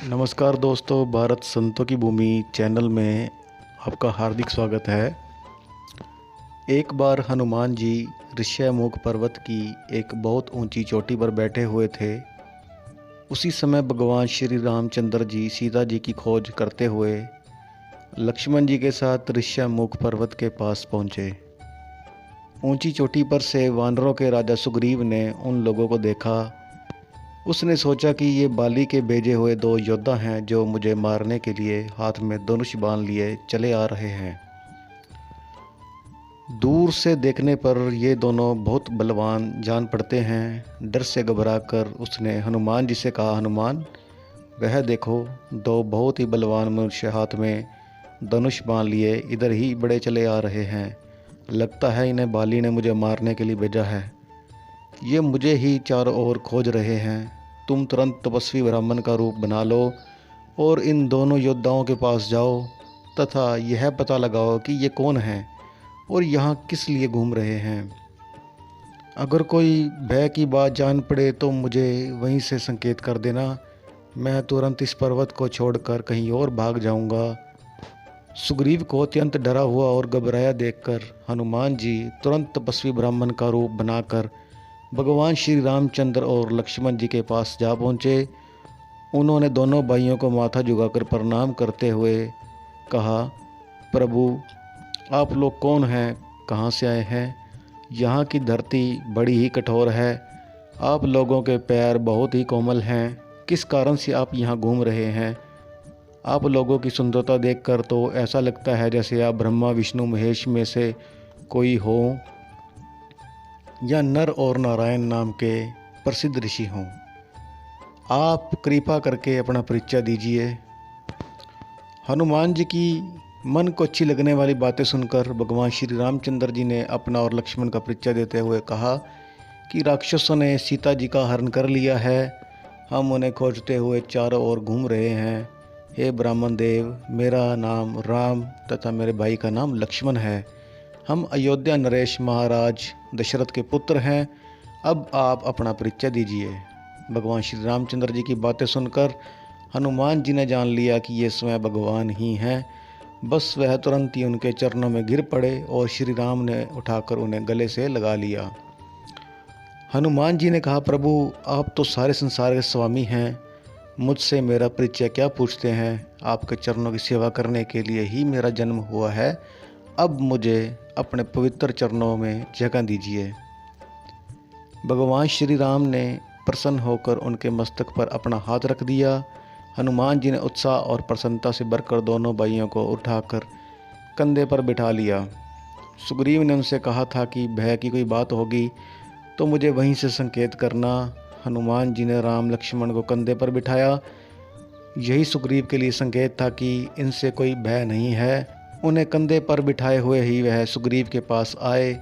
नमस्कार दोस्तों, भारत संतों की भूमि चैनल में आपका हार्दिक स्वागत है। एक बार हनुमान जी ऋष्यमुख पर्वत की एक बहुत ऊंची चोटी पर बैठे हुए थे। उसी समय भगवान श्री रामचंद्र जी सीता जी की खोज करते हुए लक्ष्मण जी के साथ ऋष्यमुख पर्वत के पास पहुँचे। ऊंची चोटी पर से वानरों के राजा सुग्रीव ने उन लोगों को देखा। उसने सोचा कि ये बाली के भेजे हुए दो योद्धा हैं जो मुझे मारने के लिए हाथ में धनुष बाण लिए चले आ रहे हैं। दूर से देखने पर ये दोनों बहुत बलवान जान पड़ते हैं। डर से घबराकर उसने हनुमान जी से कहा, हनुमान, वह देखो, दो बहुत ही बलवान मनुष्य हाथ में धनुष बाण लिए इधर ही बड़े चले आ रहे हैं। लगता है इन्हें बाली ने मुझे मारने के लिए भेजा है। ये मुझे ही चारों ओर खोज रहे हैं। तुम तुरंत तपस्वी ब्राह्मण का रूप बना लो और इन दोनों योद्धाओं के पास जाओ तथा यह पता लगाओ कि ये कौन हैं और यहाँ किस लिए घूम रहे हैं। अगर कोई भय की बात जान पड़े तो मुझे वहीं से संकेत कर देना। मैं तुरंत इस पर्वत को छोड़कर कहीं और भाग जाऊंगा। सुग्रीव को अत्यंत डरा हुआ और घबराया देखकर हनुमान जी तुरंत तपस्वी ब्राह्मण का रूप बनाकर भगवान श्री रामचंद्र और लक्ष्मण जी के पास जा पहुँचे। उन्होंने दोनों भाइयों को माथा झुकाकर प्रणाम करते हुए कहा, प्रभु, आप लोग कौन हैं, कहाँ से आए हैं? यहाँ की धरती बड़ी ही कठोर है। आप लोगों के पैर बहुत ही कोमल हैं। किस कारण से आप यहाँ घूम रहे हैं? आप लोगों की सुंदरता देखकर तो ऐसा लगता है जैसे आप ब्रह्मा विष्णु महेश में से कोई हो या नर और नारायण नाम के प्रसिद्ध ऋषि हों। आप कृपा करके अपना परिचय दीजिए। हनुमान जी की मन को अच्छी लगने वाली बातें सुनकर भगवान श्री रामचंद्र जी ने अपना और लक्ष्मण का परिचय देते हुए कहा कि राक्षसों ने सीता जी का हरण कर लिया है। हम उन्हें खोजते हुए चारों ओर घूम रहे हैं। हे ब्राह्मण देव, मेरा नाम राम तथा मेरे भाई का नाम लक्ष्मण है। हम अयोध्या नरेश महाराज दशरथ के पुत्र हैं। अब आप अपना परिचय दीजिए। भगवान श्री रामचंद्र जी की बातें सुनकर हनुमान जी ने जान लिया कि ये स्वयं भगवान ही हैं। बस वह तुरंत ही उनके चरणों में गिर पड़े और श्री राम ने उठाकर उन्हें गले से लगा लिया। हनुमान जी ने कहा, प्रभु, आप तो सारे संसार के स्वामी हैं। मुझसे मेरा परिचय क्या पूछते हैं? आपके चरणों की सेवा करने के लिए ही मेरा जन्म हुआ है। अब मुझे अपने पवित्र चरणों में जगह दीजिए। भगवान श्री राम ने प्रसन्न होकर उनके मस्तक पर अपना हाथ रख दिया। हनुमान जी ने उत्साह और प्रसन्नता से भरकर दोनों भाइयों को उठाकर कंधे पर बिठा लिया। सुग्रीव ने उनसे कहा था कि भय की कोई बात होगी तो मुझे वहीं से संकेत करना। हनुमान जी ने राम लक्ष्मण को कंधे पर बिठाया। यही सुग्रीव के लिए संकेत था कि इनसे कोई भय नहीं है। उन्हें कंधे पर बिठाए हुए ही वह सुग्रीव के पास आए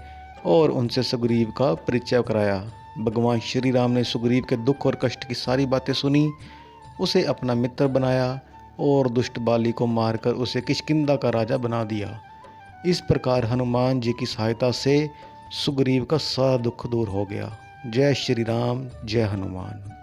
और उनसे सुग्रीव का परिचय कराया। भगवान श्री राम ने सुग्रीव के दुख और कष्ट की सारी बातें सुनी, उसे अपना मित्र बनाया और दुष्ट बाली को मारकर उसे किष्किंधा का राजा बना दिया। इस प्रकार हनुमान जी की सहायता से सुग्रीव का सारा दुख दूर हो गया। जय श्री राम, जय हनुमान।